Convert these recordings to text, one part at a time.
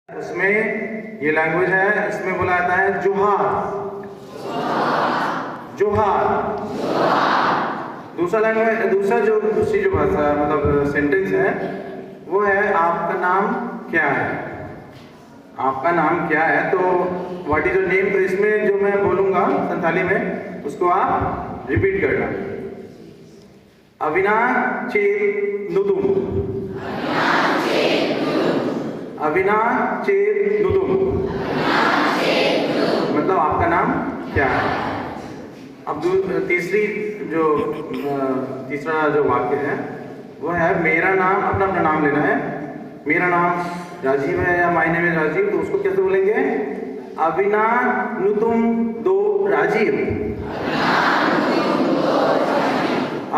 उसमें ये लैंग्वेज है, इसमें बोला जाता है जोहार। जोहार। दूसरी जो भाषा मतलब सेंटेंस है वो है आपका नाम क्या है। आपका नाम क्या है, तो व्हाट इज योर नेम। तो इसमें जो मैं बोलूंगा संथाली में उसको आप रिपीट करना। अविना चेत नुदुम। अविना चेत नुदुम मतलब आपका नाम क्या है। अब तीसरा जो वाक्य है वो है मेरा नाम। अपना नाम लेना है। मेरा नाम राजीव है या माय नेम इज राजीव, तो उसको कैसे बोलेंगे। अविना नुतुम दो राजीव।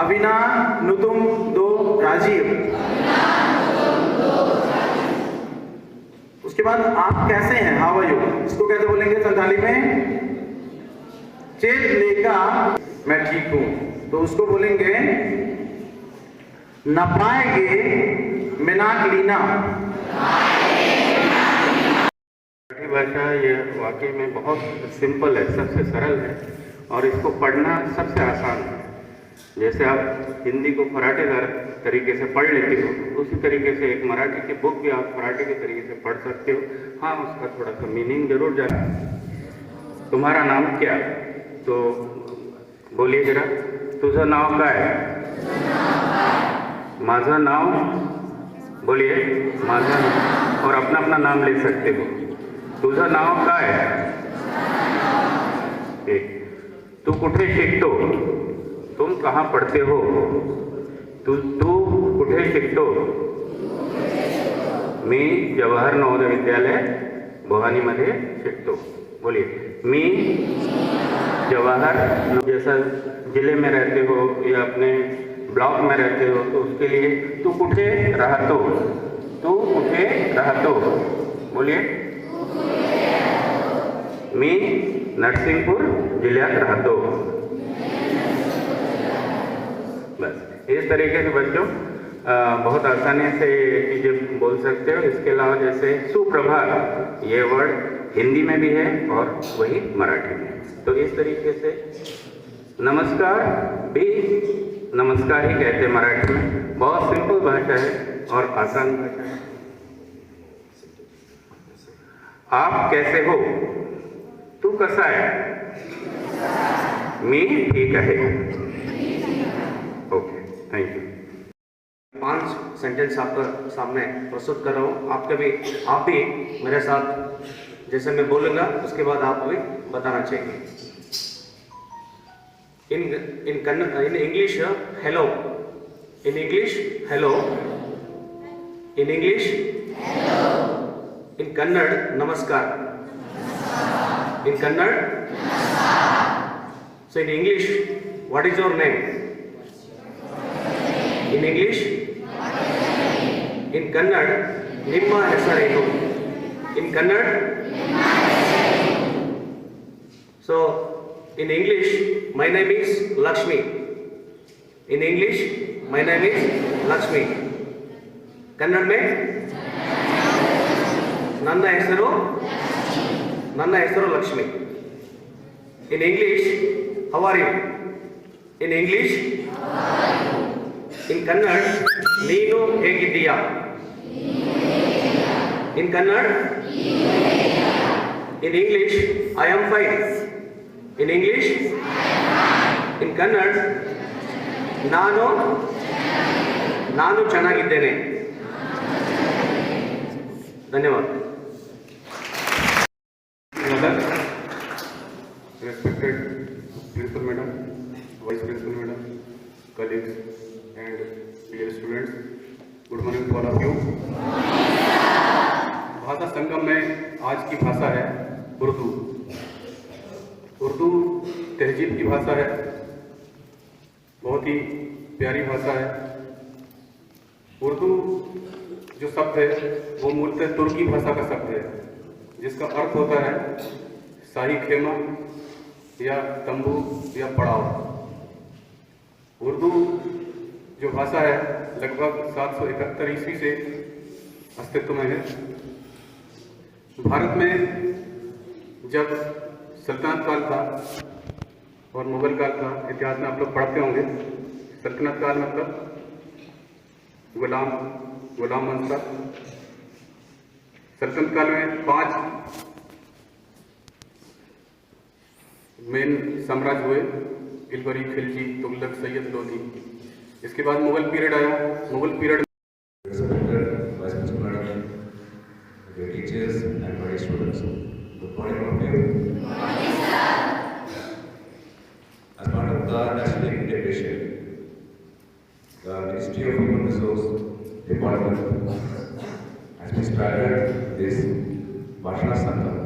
अविना नुतुम दो राजीव। उसके बाद आप कैसे हैं, हाउ आर यू, इसको कैसे बोलेंगे संथाली में। चेत लेगा मैं ठीक हूं, तो उसको बोलेंगे नपाएगे मिनाक लीना। भाषा ये वाकई में बहुत सिंपल है, सबसे सरल है और इसको पढ़ना सबसे आसान है। जैसे आप हिंदी को फराटेदार तरीके से पढ़ लेते हो, उसी तरीके से एक मराठी की बुक भी आप फराटे के तरीके से पढ़ सकते हो। हाँ, उसका थोड़ा सा मीनिंग जरूर जाना। तुम्हारा नाम क्या, तो बोलिए जरा। तुझं नाव काय। माझं नाव, बोलिए माझं नाव, और अपना नाम ले सकते हो। तुझं नाव काय। तू कुठे शिकतो, तुम कहाँ पढ़ते हो। तू कुठे शिकतो, मी जवाहर नवोदय विद्यालय भवानीमध्ये शिकतो। बोलिए मी जवाहर, जैसा जिले में रहते हो या अपने ब्लॉक में रहते हो तो उसके लिए तू कुठे राहतो। तू कुठे राहतो, बोलिए मी नरसिंहपुर जिल्ह्यात राहतो। बस इस तरीके से बच्चों बहुत आसानी से चीज़ें बोल सकते हो। इसके अलावा जैसे सुप्रभात, ये वर्ड हिंदी में भी है और वही मराठी में। तो इस तरीके से नमस्कार भी नमस्कार ही कहते हैं मराठी में। बहुत सिंपल भाषा है और आसान भाषा है। आप कैसे हो, तू कसा है। मी ठीक है। Okay, thank you. 5 सेंटेंस आपका सामने प्रस्तुत कर रहा हूँ। आप भी मेरे साथ जैसे मैं बोलूँगा उसके बाद आप भी बताना चाहिए। In English, hello. In English, hello. In English, hello. In Kannada, namaskar. In Kannada, namaskar. So in English, what is your name? In English, in Kannada, Nimma hesareenu. In Kannada, so in English, my name is Lakshmi. In English, my name is Lakshmi. Kannada में ನನ್ನ ಹೆಸರು Lakshmi. In English, how are you? In English, in Kannada, ನೀನು ಹೇಗಿದ್ದೀಯಾ. In Kannada, in English, I am fine. In English, in Kannada, ನಾನು ಚೆನ್ನಾಗಿದ್ದೇನೆ. ಧನ್ಯವಾದ. Respected Principal Madam, Vice Principal Madam, colleagues and dear students, good morning to all of you. भाषा संगम में आज की भाषा है उर्दू। उर्दू तहजीब की भाषा है, बहुत ही प्यारी भाषा है। उर्दू जो शब्द है वो मूलतः तुर्की भाषा का शब्द है, जिसका अर्थ होता है शाही खेमा या तंबू या पड़ाव। उर्दू जो भाषा है लगभग 771 ईस्वी से अस्तित्व में है। भारत में जब सल्तनत काल था और मुगल काल का इतिहास में आप लोग पढ़ते होंगे। सल्तनत काल मतलब गुलाम वंश था। सल्तनत काल में 5 मेन साम्राज्य हुए, इलबरी, खिलजी, तुगलक, सैयद, लोधी। इसके बाद मुगल पीरियड आया। Mughal period Vice Principal Madam, dear teachers and my students, good morning all of you. As part of the national integration, the Ministry of Human Resource Department has been started this Bhashana Sangam.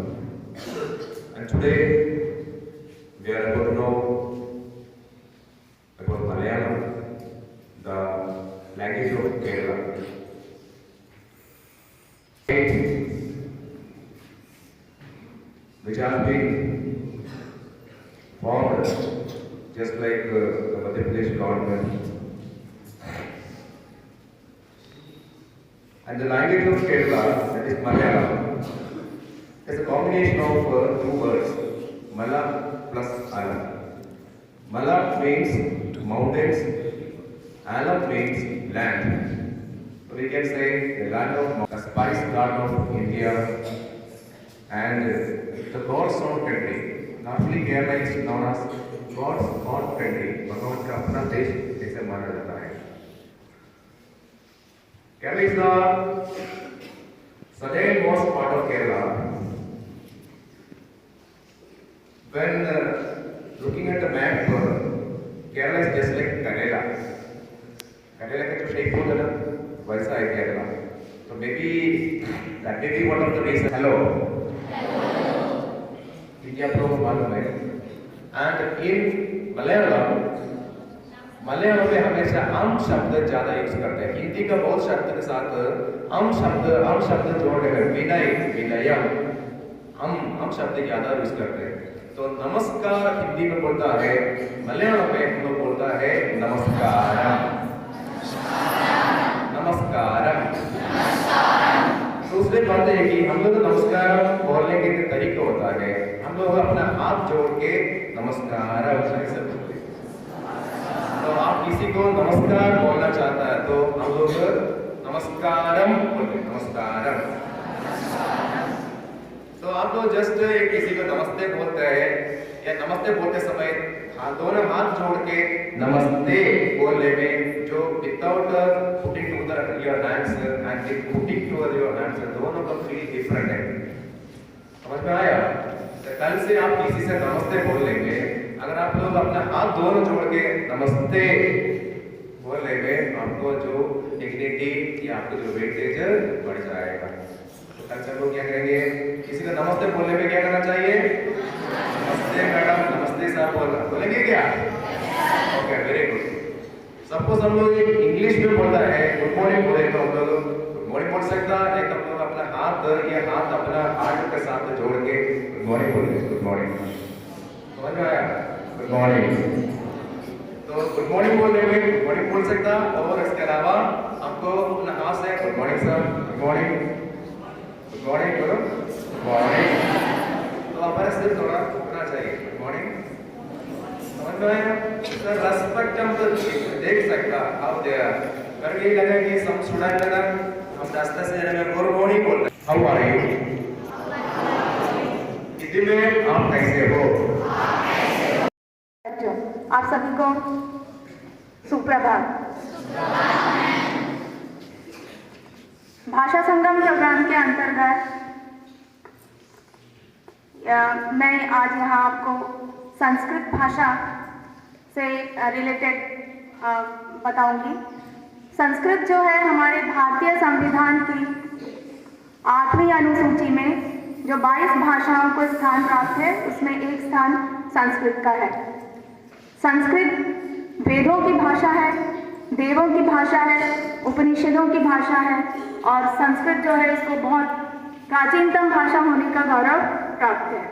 And today we are about to know about Malayalam, the language of Kerala. Which have been formed just like the Madhya Pradesh government. And the language of Kerala, that is Malayalam, is a combination of 2 words, Mala plus Alam. Mala means mountains, Alam means land. So we can say the land of the spice garden of India and the God's own country. Normally Kerala is known as God's own country. भगवान का अपना देश जैसे माना जाता है. Kerala is the southernmost part of Kerala. When looking at the map, Kerala is just like Kerala. Kerala का जो shape होता है ना, वैसा है Kerala. So maybe that may be one of the reasons. Hello. India को मालूम है. And in Malayalam में हमेशा अम शब्द ज़्यादा यूज करते हैं. हिंदी का बहुत शब्द के साथ अम शब्द जोड़कर विनयम अम शब्द ज़्यादा यूज करते हैं. तो नमस्कार हिंदी में बोलता है, मलयालम में हम लोग बोलता है नमस्कारम. दूसरी बात है कि हम लोग नमस्कार बोलने के तरीका होता है. हम लोग अपना हाथ जोड़ के नमस्कार ऐसे बोलते हैं. तो आप किसी को नमस्कार बोलना चाहता है तो हम लोग नमस्कारम बोलते हैं. नमस्कारम. तो आप लोग जस्ट किसी को नमस्ते बोलते हैं या नमस्ते बोलते समय दोनों हाथ जोड़ के नमस्ते बोलने में जो without putting together your hands and putting together your hands दोनों का फील डिफरेंट है. समझ में आया? तो कल से आप किसी से नमस्ते बोल लेंगे. अगर आप लोग अपना हाथ दोनों जोड़ के नमस्ते बोल लेंगे आपको जो डिग्निटी या आपको जो वेटेज बढ़ जाएगा. तो कल से हम लोग क्या करेंगे? किसी को नमस्ते बोलने में क्या करना चाहिए? नमस्ते मैडम, नमस्ते सर बोलेंगे क्या? Okay, very good. सपोज हम लोग इंग्लिश में बोलता है गुड मॉर्निंग बोले तो हम लोग गुड मॉर्निंग बोल सकता है. एक हम लोग अपना हाथ अपना हार्ट के साथ जोड़ के गुड मॉर्निंग बोलेंगे. Good morning. समझ में आया? Good morning. तो गुड मॉर्निंग बोलने में गुड मॉर्निंग बोल सकता. और इसके अलावा हमको अपना हाथ से good morning sir, good morning करो. Good morning. तो हमारा सिर थोड़ा उठना चाहिए. Good morning. समझ में आया? सर रेस्पेक्ट हम तो देख सकता हाउ दे आर. करके ही लगा कि सब स्टूडेंट लगा हम रास्ते से जाने में गुड मॉर्निंग बोलते हैं. How are you? हिंदी में आप कैसे हो? आप सभी को सुप्रभात. भाषा संगम प्रोग्राम के अंतर्गत मैं आज यहाँ आपको संस्कृत भाषा से रिलेटेड बताऊंगी. संस्कृत जो है हमारे भारतीय संविधान की 8वीं अनुसूची में जो 22 भाषाओं को स्थान प्राप्त है उसमें एक स्थान संस्कृत का है. संस्कृत वेदों की भाषा है, देवों की भाषा है, उपनिषदों की भाषा है और संस्कृत जो है इसको बहुत प्राचीनतम भाषा होने का गौरव प्राप्त है.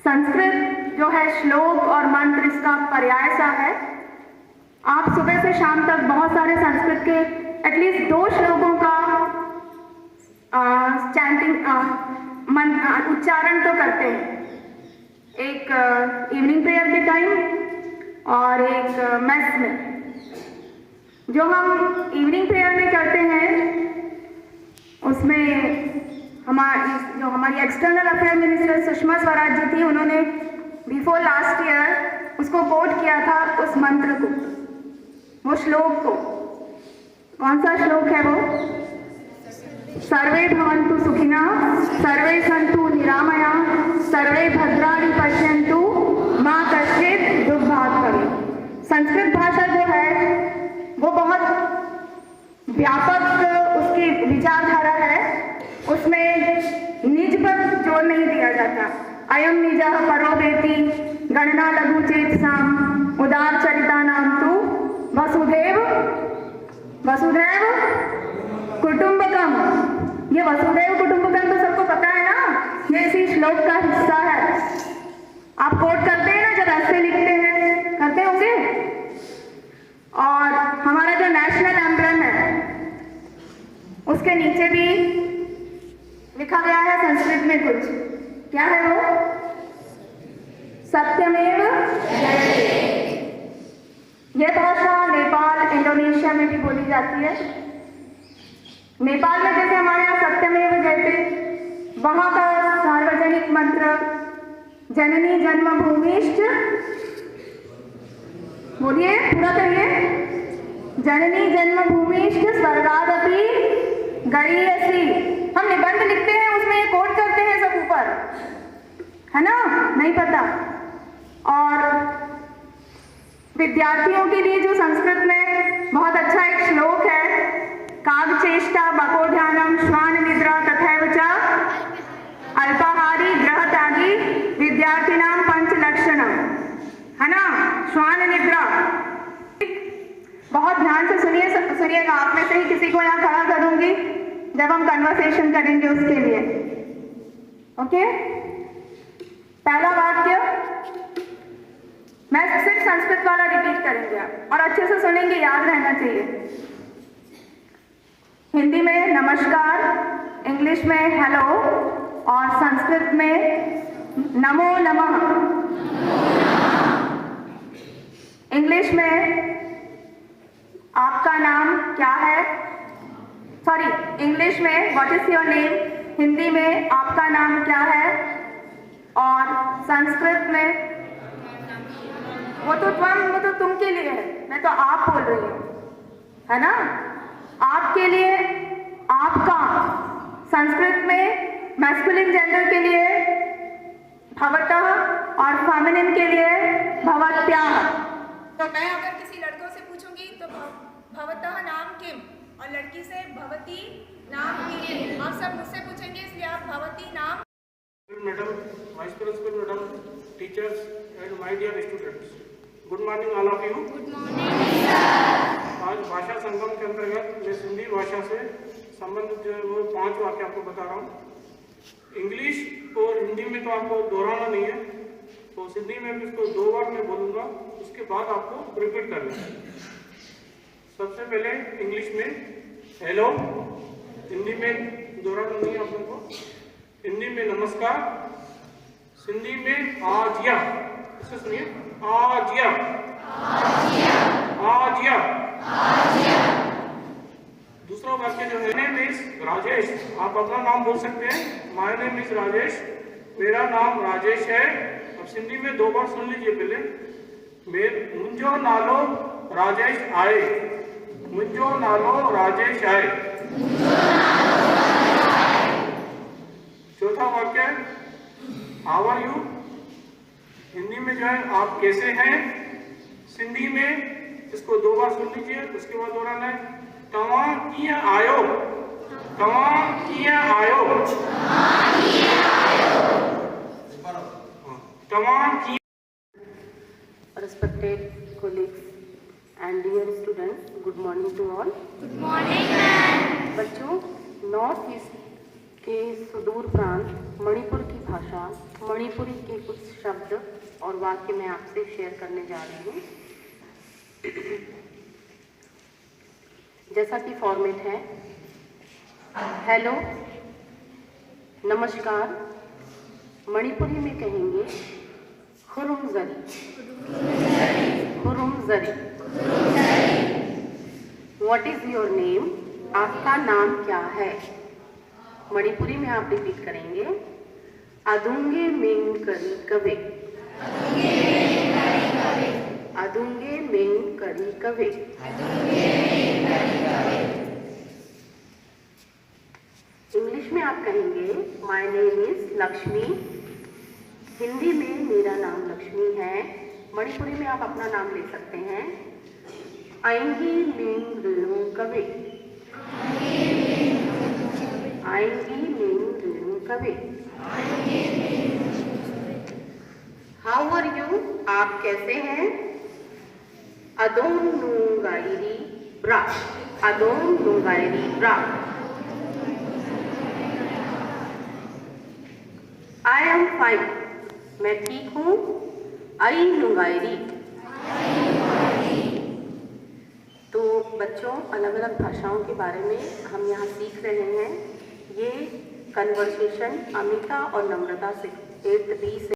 संस्कृत जो है श्लोक और मंत्र इसका पर्याय सा है. आप सुबह से शाम तक बहुत सारे संस्कृत के एटलीस्ट 2 श्लोकों का चैंटिंग उच्चारण तो करते हैं, एक इवनिंग प्रेयर के टाइम और एक मैस में। जो हम इवनिंग प्रेयर में करते हैं उसमें हमारी external affair minister Sushma Swaraj ji थी, उन्होंने बिफोर लास्ट ईयर उसको कोट किया था, उस मंत्र को, वो श्लोक को। कौन सा श्लोक है वो? सर्वे भवन्तु सुखिनः, सर्वे सन्तु निरामयाः, सर्वे भद्राणि पश्यन्तु मा कश्चित् दुर्भाग् भवेत्। संस्कृत भाषा जो है वो बहुत व्यापक उसकी विचारधारा है, उसमें निज पर जोर नहीं दिया जाता। अयम निजः परो वेति गणना लघु चेतसाम् उदार चरितानां तु वसुधैव कुटुंबकम। ये वसुधैव कुटुंबकम तो सबको पता है ना, ये इसी श्लोक का हिस्सा है। आप कोट करते हैं ना जब ऐसे लिखते हैं, करते होंगे। और हमारा जो नेशनल एम्ब्लम है उसके नीचे भी लिखा गया है संस्कृत में कुछ, क्या है वो? सत्यमेव जयते। यह भाषा नेपाल, इंडोनेशिया में भी बोली जाती है। नेपाल में जैसे हमारे यहाँ सत्यमेव जयते, वहाँ का सार्वजनिक मंत्र जननी जन्मभूमिश्च, बोलिए पूरा करिए, जननी जन्मभूमिश्च स्वर्गादपि गरीयसी। हम निबंध लिखते हैं उसमें कोट करते हैं सब ऊपर, है ना? नहीं पता। और विद्यार्थियों के लिए जो संस्कृत में बहुत अच्छा एक श्लोक है, कागचेष्टा बकोध्यानम श्वान निद्रा तथैव च अल्पाहारी गृहत्यागी विद्यार्थिनां पंचलक्षणम, है ना? श्वान निद्रा। बहुत ध्यान से सुनिएगा, आप में से ही किसी को यहाँ खड़ा करूंगी जब हम कन्वर्सेशन करेंगे उसके लिए। ओके, पहला वाक्य मैं सिर्फ संस्कृत वाला रिपीट करेंगे आप, और अच्छे से सुनेंगे, याद रहना चाहिए। हिंदी में नमस्कार, इंग्लिश में हेलो और संस्कृत में नमो नमः। इंग्लिश में आपका नाम क्या है, सॉरी इंग्लिश में what is your name, Hindi में आपका नाम क्या है, और संस्कृत में वो तो तुम के लिए है, मैं तो आप बोल रही हूँ, है ना? आपके लिए आपका, संस्कृत में मैस्कुलिन जेंडर के लिए भवतः और फेमिनिन के लिए भवत्याः। तो मैं अगर किसी लड़कों से पूछूंगी तो भवतः नाम किम, और लड़की से भवती नाम किम। आप सब मुझसे पूछेंगे इसलिए आप भवती नाम। Madam, vice principal madam, teachers and my dear students, good morning all of you. Good morning sir. आज भाषा संगम के अंतर्गत मैं सिंधी भाषा से संबंधित जो है वो 5 वाक्य आपको बता रहा हूँ। इंग्लिश और हिंदी में तो आपको दोहराना नहीं है, तो सिंधी में भी इसको 2 बार मैं बोलूँगा, उसके बाद आपको रिपीट करना है। सबसे पहले इंग्लिश में हेलो, हिंदी में दोहराना नहीं है आप लोगों को। हिंदी में नमस्कार, सिंधी में आजिया, इसे सुनिए, आजिया, आजिया। दूसरा वाक्य जो है, माय नेम इज राजेश, आप अपना नाम बोल सकते हैं, माय नेम इज राजेश, मेरा नाम राजेश है। अब सिंधी में 2 बार सुन लीजिए पहले, मुंजो नालो राजेश आए, मुंजो नालो राजेश आए। चौथा वाक्य, हाउ आर यू, हिंदी में जो है आप कैसे हैं, सिंधी में इसको 2 बार सुन लीजिए, उसके बाद दोहराना है, तवा किया आयो, तवा किया आयो, तवा की। Respected colleagues and dear students, good morning to all. Good morning ma'am. बच्चों, नॉर्थ ईस्ट के सुदूर प्रांत मणिपुर की भाषा, मणिपुरी के कुछ शब्द और वाक्य मैं आपसे शेयर करने जा रही हूँ। जैसा कि फॉर्मेट है, हेलो, नमस्कार मणिपुरी में कहेंगे खुरुमजरी, खुरुमजरी। What is your name? आपका नाम क्या है? मणिपुरी में आप रिपीट करेंगे अदुंगे मेंग करी कवे, अदुंगे मेंग करी कवे। इंग्लिश में आप कहेंगे my name is Lakshmi. Hindi में मेरा नाम लक्ष्मी है। मणिपुरी में आप अपना नाम ले सकते हैं आएंगी मेंग रेणु कवे, आएंगी मेंग रेणु कवे। How are you? आप कैसे हैं? अदोम नुंगाइरी ब्रा, अदोम नुंगाइरी ब्रा। आई एम फाइन, मैं ठीक हूँ। आई नुंगाइरी। तो बच्चों अलग अलग भाषाओं के बारे में हम यहाँ सीख रहे हैं। ये कन्वर्सेशन अमिता और नम्रता से 8th B से